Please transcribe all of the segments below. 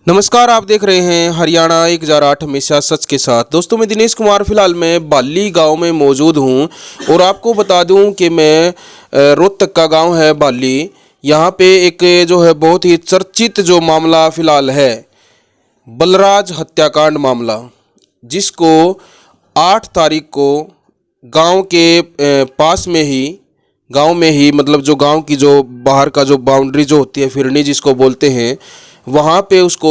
नमस्कार, आप देख रहे हैं हरियाणा 1008 हमेशा सच के साथ। दोस्तों, मैं दिनेश कुमार फिलहाल मैं बाली गांव में मौजूद हूं और आपको बता दूं कि मैं रोहतक का गांव है बाली। यहां पे एक जो है बहुत ही चर्चित जो मामला फिलहाल है, बलराज हत्याकांड मामला, जिसको 8 तारीख को गांव के पास में ही गांव में ही मतलब जो गांव की जो बाहर का जो बाउंड्री जो होती है, फिरनी जिसको बोलते हैं, वहाँ पे उसको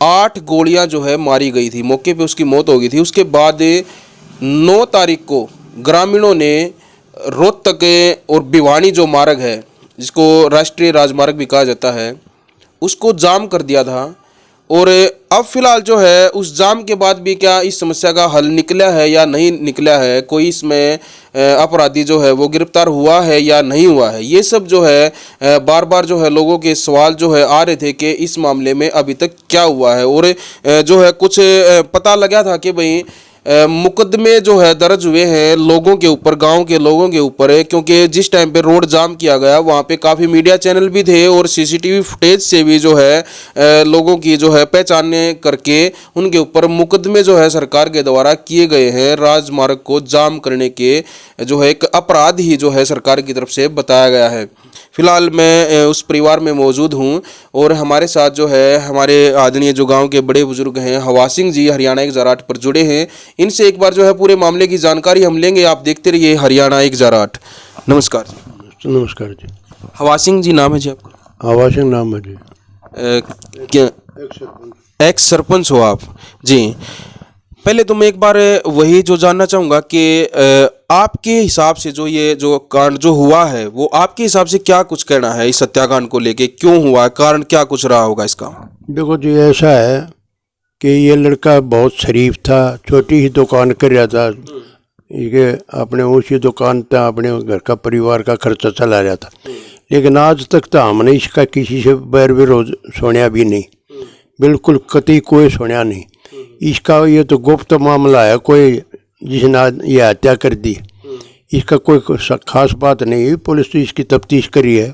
8 गोलियां जो है मारी गई थी। मौके पे उसकी मौत हो गई थी। उसके बाद 9 तारीख को ग्रामीणों ने रोहतक और भिवानी जो मार्ग है, जिसको राष्ट्रीय राजमार्ग भी कहा जाता है, उसको जाम कर दिया था। और अब फिलहाल जो है उस जाम के बाद भी क्या इस समस्या का हल निकला है या नहीं निकला है, कोई इसमें अपराधी जो है वो गिरफ्तार हुआ है या नहीं हुआ है, ये सब जो है बार बार जो है लोगों के सवाल जो है आ रहे थे कि इस मामले में अभी तक क्या हुआ है। और जो है कुछ पता लगा था कि भाई मुकदमे जो है दर्ज हुए हैं लोगों के ऊपर, गांव के लोगों के ऊपर है, क्योंकि जिस टाइम पे रोड जाम किया गया वहाँ पे काफ़ी मीडिया चैनल भी थे और सीसीटीवी फुटेज से भी जो है लोगों की जो है पहचान करके उनके ऊपर मुकदमे जो है सरकार के द्वारा किए गए हैं। राजमार्ग को जाम करने के जो है एक अपराध ही जो है सरकार की तरफ से बताया गया है। फिलहाल मैं उस परिवार में मौजूद हूं और हमारे साथ जो है हमारे आदरणीय जो गांव के बड़े बुजुर्ग हैं, हवा सिंह जी, हरियाणा 1008 पर जुड़े हैं। इनसे एक बार जो है पूरे मामले की जानकारी हम लेंगे। आप देखते रहिए हरियाणा 1008। नमस्कार जी। नमस्कार जी। हवा सिंह जी नाम है जी आपका? हवा सिंह नाम है जी। क्या एक्स सरपंच हो आप जी? पहले तो मैं एक बार वही जो जानना चाहूँगा कि आपके हिसाब से जो ये जो कांड जो हुआ है वो आपके हिसाब से क्या कुछ कहना है इस हत्याकांड को लेके, क्यों हुआ, कारण क्या कुछ रहा होगा इसका? देखो जी, ऐसा है कि ये लड़का बहुत शरीफ था, छोटी ही दुकान कर रहा था, ये अपने उसी दुकान पे अपने घर का परिवार का खर्चा चला रहा था। लेकिन आज तक तो हमने इसका किसी से बैर विरोध सुना भी नहीं, बिल्कुल कतई कोई सुना नहीं। इसका ये तो गुप्त मामला है, कोई जिसने ये हत्या कर दी, इसका कोई खास बात नहीं है। पुलिस तो इसकी तफ्तीश करी है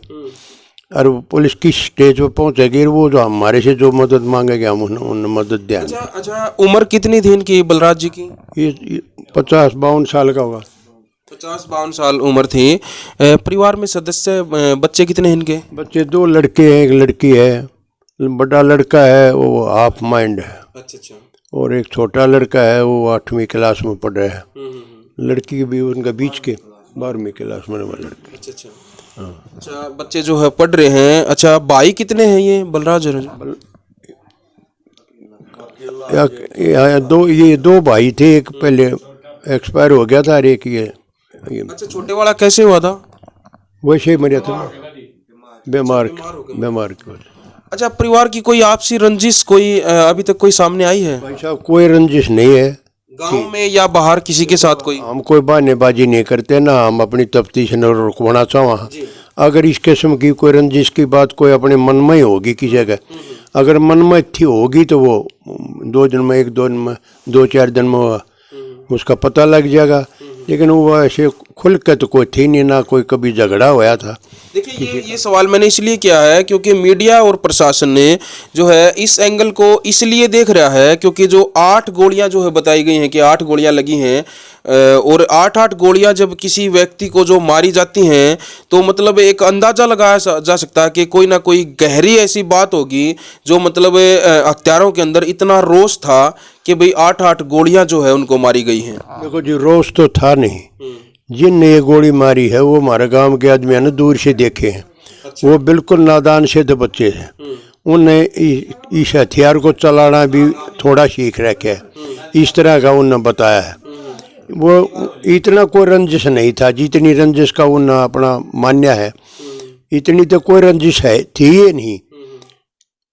और पुलिस किस स्टेज पर पहुंचेगी, वो जो हमारे से जो मदद मांगेगी हम उन मदद दें। अच्छा, उम्र कितनी थी इनकी, बलराज जी की? ये 50-52 साल का होगा। 50-52 साल उम्र थी। परिवार में सदस्य बच्चे कितने हैं इनके? बच्चे 2 लड़के हैं, 1 लड़की है। बड़ा लड़का है वो हाफ माइंड है। अच्छा। और एक छोटा लड़का है वो 8वीं क्लास में पढ़ रहा है। लड़की भी उनका बीच के 12वीं क्लास में लड़की। अच्छा, बच्चे जो है पढ़ रहे हैं। अच्छा, भाई कितने हैं ये बलराज? ये 2 भाई थे, एक पहले एक्सपायर हो गया था और एक ये। अच्छा, छोटे वाला कैसे हुआ था? वैसे ही मरा था, बीमार की वजह। अच्छा, परिवार की कोई आपसी रंजिश कोई अभी तक कोई सामने आई है? भाई साहब, कोई रंजिश नहीं है गांव में या बाहर किसी के साथ कोई? हम कोई बहानेबाजी नहीं करते ना, हम अपनी तफ्तीश न रुकवाना चाहें। अगर इस किस्म की कोई रंजिश की बात कोई अपने मन में ही होगी किसी का, अगर मन में थी होगी तो वो 2 दिन में 2-4 दिन में उसका पता लग जाएगा। लेकिन वो ऐसे खुल के तो कोई थी नहीं, ना कोई कभी झगड़ा होया था। देखिए, ये सवाल मैंने इसलिए किया है क्योंकि मीडिया और प्रशासन ने जो है इस एंगल को इसलिए देख रहा है क्योंकि जो 8 गोलियां जो है बताई गई हैं कि 8 गोलियां लगी हैं, और 8 गोलियां जब किसी व्यक्ति को जो मारी जाती हैं तो मतलब एक अंदाजा लगाया जा सकता है कि कोई ना कोई गहरी ऐसी बात होगी जो मतलब हत्यारों के अंदर इतना रोष था कि भाई 8 गोलियां जो है उनको मारी गई हैं। देखो जी, रोष तो था नहीं, जिनने ये गोली मारी है वो हमारे गांव के आदमी ने दूर से देखे हैं। अच्छा। वो बिल्कुल नादान से तो बच्चे हैं, उनने इस हथियार को चलाना भी थोड़ा सीख रखा है, इस तरह का उन्होंने बताया है। वो इतना कोई रंजिश नहीं था जितनी रंजिश का उन्होंने अपना मान्य है, इतनी तो कोई रंजिश है थी ही नहीं।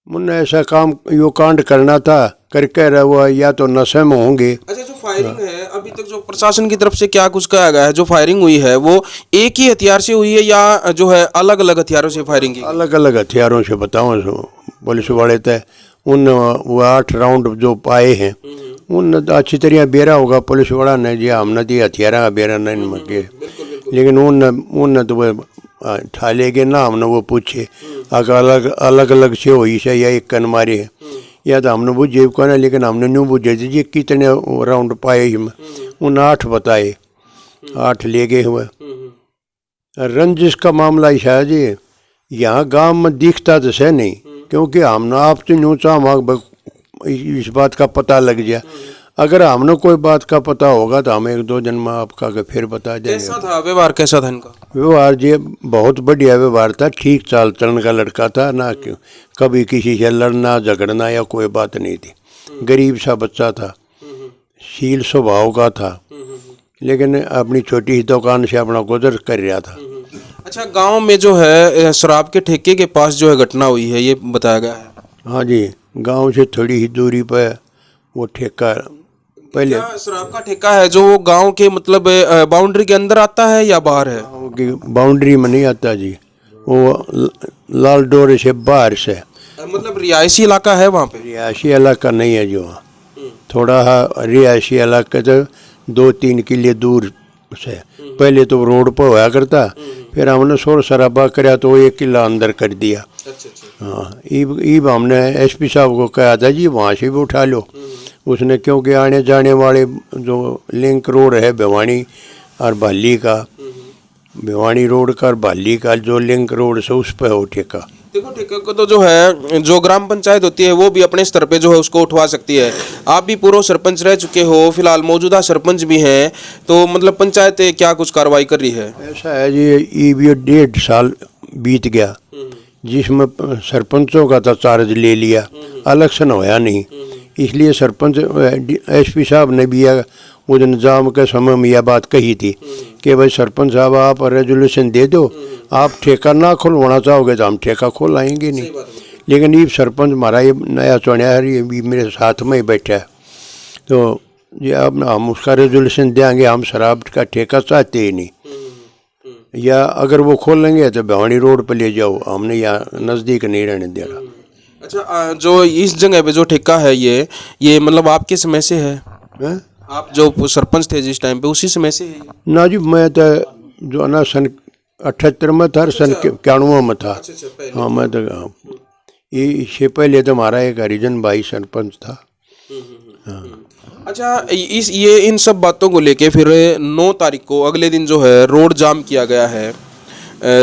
उन्हें ऐसा काम यो कांड करना था, करके रहा हुआ या तो नशे में होंगे। अच्छा, जो फायरिंग है अभी तक जो प्रशासन की तरफ से क्या कुछ कहा गया है, जो फायरिंग हुई है वो एक ही हथियार से हुई है या जो है अलग अलग हथियारों से फायरिंग की? अलग अलग हथियारों से बताऊँ पुलिस वाले थे उन वो 8 राउंड जो पाए हैं उन अच्छी तरह बेरा होगा पुलिस वाला ने जी, हमने दिया हथियार का बेरा नहीं मके। लेकिन उन तो वो ठा ले गए ना, हमने वो पूछे अगर अलग अलग से हुई से या एक कन मारे है। या तो हमने बुझे को ना, लेकिन हमने न्यू बुझे थी जी कितने राउंड पाए इसमें, उन 8 बताए, 8 ले गए हुए। रंजिश का मामला शायद जी यहाँ गांव में दिखता तो है नहीं, क्योंकि हमने आप तो न्यू चाह इस बात का पता लग गया। अगर हमने कोई बात का पता होगा तो हम 1-2 दिन में आपका फिर बता देंगे। कैसा था व्यवहार, कैसा था इनका व्यवहार जी? बहुत बढ़िया व्यवहार था, ठीक चाल चलन का लड़का था ना, क्यों कभी किसी से लड़ना झगड़ना या कोई बात नहीं थी। गरीब सा बच्चा था, शील स्वभाव का था, लेकिन अपनी छोटी ही दुकान से अपना गुजर कर रहा था। अच्छा, गांव में जो है शराब के ठेके के पास जो है घटना हुई है, ये बताया गया है। हाँ जी, गांव से थोड़ी ही दूरी पर वो ठेका पहले क्या शराब का ठेका है जो वो गांव के मतलब बाउंड्री के अंदर आता है या बाहर है? गाँव की बाउंड्री में नहीं आता जी, वो लाल डोरे से बाहर से, मतलब रिहायशी इलाका है वहाँ पे? रिहायशी इलाका नहीं है जो, थोड़ा रिहायशी इलाका तो 2-3 किले दूर से। पहले तो रोड पर होया करता, फिर हमने शोर शराबा कराया तो 1 किला अंदर कर दिया। हाँ, ईब हमने एसपी साहब को कहा था जी वहाँ से भी उठा लो। उसने, क्योंकि आने जाने वाले जो लिंक रोड है भिवानी और भाली का, भिवानी रोड का और भाली का जो लिंक रोड से उस पर हो ठेका। देखो, ठेके को तो जो है जो ग्राम पंचायत होती है वो भी अपने स्तर पे जो है उसको उठवा सकती है। आप भी पूर्व सरपंच रह चुके हो, फिलहाल मौजूदा सरपंच भी हैं, तो मतलब पंचायत क्या कुछ कार्रवाई कर रही है? ऐसा है जी, ये 1.5 साल बीत गया जिसमें सरपंचों का तो चार्ज ले लिया, इलेक्शन होया नहीं, इसलिए सरपंच एसपी साहब ने भी उस निज़ाम के समय में यह बात कही थी कि भाई सरपंच साहब आप रेजोल्यूशन दे दो, आप ठेका ना खुलवाना चाहोगे तो हम ठेका खोलाएंगे नहीं। लेकिन ये सरपंच हमारा ये नया चुना है, ये भी मेरे साथ में ही बैठा है, तो ये अब हम उसका रेजोल्यूशन देंगे, हम शराब का ठेका चाहते ही नहीं, या अगर वो खोलेंगे तो भिवानी रोड पर ले जाओ, हमने यहाँ नज़दीक नहीं रहने दे रहा। अच्छा, जो इस जगह पे जो ठेका है ये मतलब आपके समय से है? आप जो सरपंच थे जिस टाइम पे उसी समय से है? ना जी, मैं तो जो ना सन 78 में था, सन 91 में था। हाँ, मैं तो ये इससे पहले तो हमारा एक हरिजन भाई सरपंच था। हाँ। अच्छा, इन सब बातों को लेके फिर 9 तारीख को अगले दिन जो है रोड जाम किया गया है,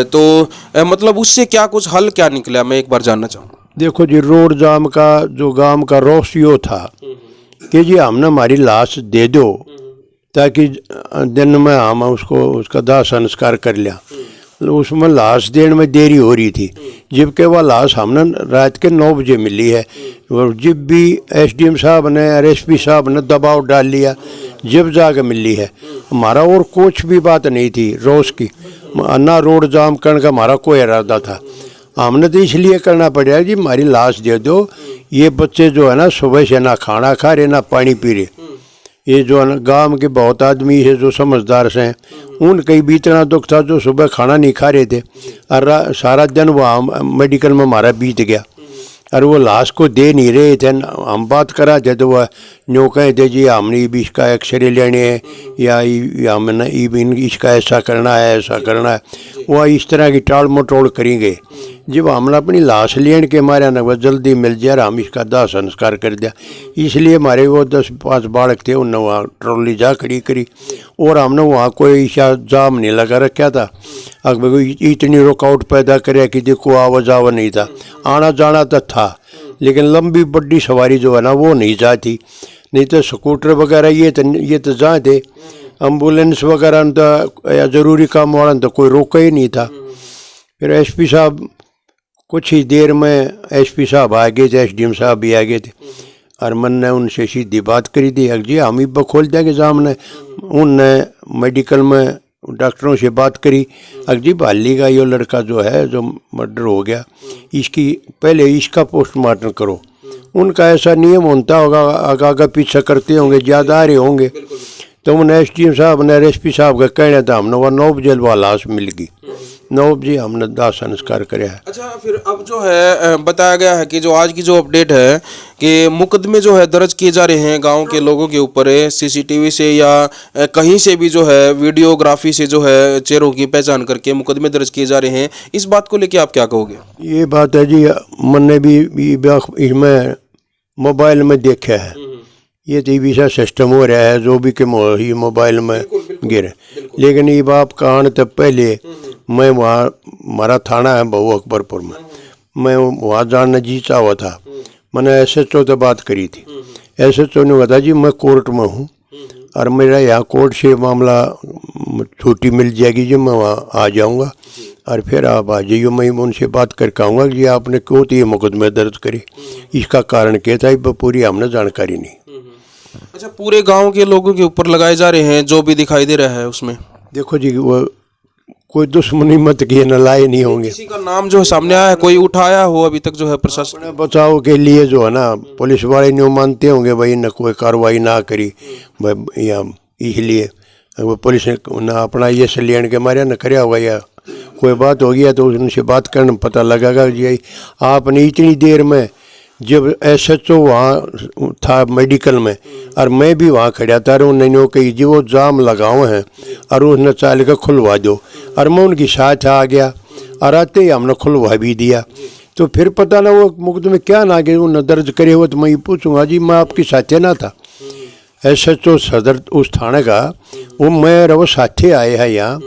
तो मतलब उससे क्या कुछ हल क्या निकला, मैं एक बार जानना चाहूँगा। देखो जी, रोड जाम का जो गांव का रोष यो था कि जी हमने हमारी लाश दे दो ताकि दिन में हम उसका दाह संस्कार कर लिया। उसमें लाश देने में देरी हो रही थी, जबकि वह लाश हमने रात के 9 बजे मिली है। और जब भी एसडीएम साहब ने और एसपी साहब ने दबाव डाल लिया, जब जाके मिली है। हमारा और कुछ भी बात नहीं थी रोज की, ना रोड जाम करने का हमारा कोई इरादा था। हमने तो इसलिए करना पड़ा जी हमारी लाश दे दो, ये बच्चे जो है ना सुबह से ना खाना खा रहे ना पानी पी रहे। ये जो है ना गाँव के बहुत आदमी है जो समझदार से हैं, उनका भी इतना दुख था जो सुबह खाना नहीं खा रहे थे और सारा दिन वहाँ मेडिकल में हमारा बीत गया और वो लाश को दे नहीं रहे थे। हम बात करा थे तो वह न्यू कहे थे जी हमने भी इसका एक्सरे लेने हैं या हमने इसका ऐसा करना है ऐसा करना है, वह इस तरह की टाल मटोल करेंगे। जब हमने अपनी लाश लेने के मारे ना वह जल्दी मिल जाए और हम इसका दाह संस्कार कर दिया, इसलिए हमारे वो 10-5 बालक थे उनने वहाँ ट्रॉली जा खड़ी करी और हमने वहाँ कोई जाम नहीं लगा रखा था। अगर इतनी रुकावट पैदा करे कि देखो आवा जावा नहीं था, आना जाना तो था लेकिन लंबी बड़ी सवारी जो है ना वो नहीं जाती। नहीं तो स्कूटर वगैरह ये तो जहाँ थे, एम्बुलेंस वगैरह तो या ज़रूरी काम वाला तो कोई रोका ही नहीं था। फिर एसपी साहब कुछ ही देर में एसपी साहब आ गए थे, एसडीएम साहब भी आ गए थे और मन ने उनसे सीधी बात करी थी जी हम ही खोल देंगे सामने। उनने मेडिकल में डॉक्टरों से बात करी, जी भाली का ये लड़का जो है जो मर्डर हो गया इसकी पहले इसका पोस्टमार्टम करो। उनका ऐसा नियम होता होगा, आगा पीछा करते होंगे, ज़्यादा आ रहे होंगे। तो उन्हें एसडीएम साहब ने एसपी साहब का कहना था, हमने वह 9 बजे वाला लाश मिल गई, 9 बजे हमने दाह संस्कार कराया है। अच्छा, फिर अब जो है बताया गया है कि जो आज की जो अपडेट है कि मुकदमे जो है दर्ज किए जा रहे हैं गांव के लोगों के ऊपर, सीसीटीवी से या कहीं से भी जो है वीडियोग्राफी से जो है चेहरों की पहचान करके मुकदमे दर्ज किए जा रहे हैं। इस बात को लेकर आप क्या कहोगे? ये बात है जी, मैंने भी इसमें मोबाइल में देखा है। ये तो वैसा सिस्टम हो रहा है जो भी कि ये मोबाइल में गिरे। लेकिन ये बात कहानी तो पहले मैं वहाँ, हमारा थाना है बहू अकबरपुर में, मैं वहाँ जानना जी चाहा था। मैंने SHO से बात करी थी। SHO ने बताया जी मैं कोर्ट में हूँ और मेरा यहाँ कोर्ट से मामला छुट्टी मिल जाएगी जी, मैं वहाँ आ जाऊँगा और फिर आप आ जाइए। मैं उनसे बात करके आऊँगा कि आपने क्यों तो ये मुकदमे दर्ज करे, इसका कारण क्या था, पूरी हमने जानकारी नहीं। अच्छा, पूरे गांव के लोगों के ऊपर लगाए जा रहे हैं जो भी दिखाई दे रहा है उसमें? देखो जी, वो कोई दुश्मनी मत किए न लाए नहीं होंगे। किसी का नाम जो है सामने आया है, कोई उठाया हो अभी तक जो है प्रशासन? अपने बचाव के लिए जो है ना, पुलिस वाले नहीं मानते होंगे भाई न कोई कार्रवाई ना करी या इसलिए वो पुलिस ने ना अपना ये सलियन के मारे न कराया होगा, या कोई बात हो गया तो उनसे बात करने पता लगेगा जी आपने इतनी देर में। जब SHO वहाँ था मेडिकल में और मैं भी वहाँ खड़ा था और उन्होंने कही जी वो जाम लगाओ हैं और उसने चाल के खुलवा दो, और मैं उनकी साथ आ गया और आते ही हमने खुलवा भी दिया। तो फिर पता ना वो मुकदमे क्या ना कि उन्होंने दर्ज करे हो, तो मैं पूछूंगा जी मैं आपके साथे ना था। SHO सदर उस थाने का वो मैं और वो साथे आए हैं यहाँ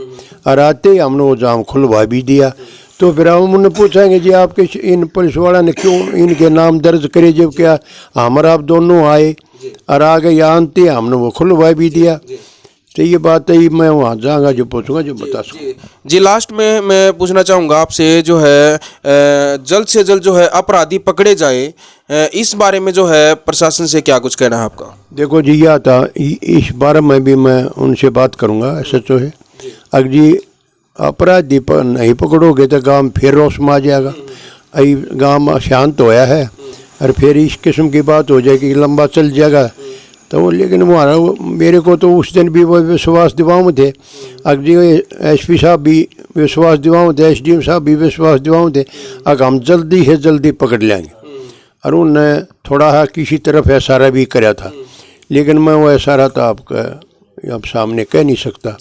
और आते ही हमने वो जाम खुलवा भी दिया। तो फिर हम उन्हें पूछेंगे जी आपके इन पुलिस वाला ने क्यों इनके नाम दर्ज करे, जब क्या हमारा आप दोनों आए और आगे यहाँ आते हमने वो खुलवा भी दिया। तो ये बात है, मैं वहाँ जाऊँगा जो पूछूंगा जो बता सकूँ। जी, लास्ट में मैं पूछना चाहूँगा आपसे जो है जल्द से जल्द जो है अपराधी पकड़े जाए, इस बारे में जो है प्रशासन से क्या कुछ कहना है आपका? देखो जी, यह था इस बारे में भी मैं उनसे बात करूँगा SHO है। अगर जी अपराधी पर नहीं पकड़ोगे तो गांव फिर रोष में आ जाएगा। अभी गांव शांत होया है और फिर इस किस्म की बात हो जाएगी, लंबा चल जाएगा। तो लेकिन हमारा मेरे को तो उस दिन भी वो विश्वास दिवाओं थे, अगर जी SP साहब भी विश्वास दिवाओं थे, SDM साहब भी विश्वास दिवाओं थे, अगर हम जल्दी से जल्दी पकड़ लेंगे। और उनने थोड़ा है किसी तरफ इशारा भी कराया था, लेकिन मैं वो इशारा तो आपका अब सामने कह नहीं सकता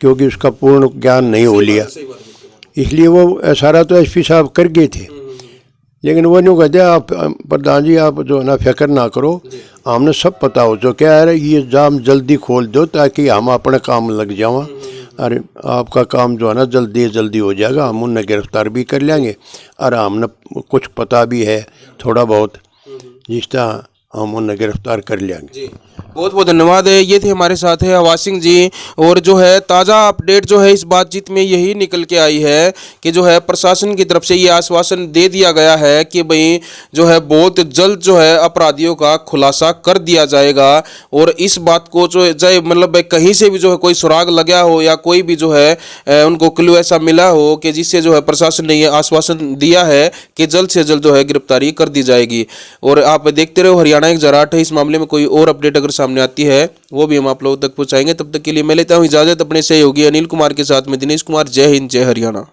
क्योंकि उसका पूर्ण ज्ञान नहीं हो लिया, इसलिए वो इशारा तो SP साहब कर गए थे। लेकिन वो नहीं कहते आप प्रधान जी आप जो है ना फिक्र ना करो, हमने सब पता हो जो क्या है, ये जाम जल्दी खोल दो ताकि हम अपने काम लग जाओ और आपका काम जो है ना जल्दी जल्दी हो जाएगा। हम उन्हें गिरफ्तार भी कर लेंगे और हमने कुछ पता भी है थोड़ा बहुत, जिस तरह हम उन्हें गिरफ्तार कर लेंगे। बहुत बहुत धन्यवाद है। ये थे हमारे साथ है आवाज सिंह जी, और जो है ताज़ा अपडेट जो है इस बातचीत में यही निकल के आई है कि जो है प्रशासन की तरफ से ये आश्वासन दे दिया गया है कि भाई जो है बहुत जल्द जो है अपराधियों का खुलासा कर दिया जाएगा। और इस बात को जो चाहे मतलब कहीं से भी जो है कोई सुराग लगा हो या कोई भी जो है उनको क्लू ऐसा मिला हो कि जिससे जो है प्रशासन ने ये आश्वासन दिया है कि जल्द से जल्द जो है गिरफ्तारी कर दी जाएगी। और आप देखते रहो हरियाणा एक जराट है, इस मामले में कोई और अपडेट अगर सामने आती है वो भी हम आप लोगों तक पहुंचाएंगे। तब तक के लिए मैं लेता हूं इजाजत अपने सहयोगी अनिल कुमार के साथ में दिनेश कुमार। जय हिंद, जय हरियाणा।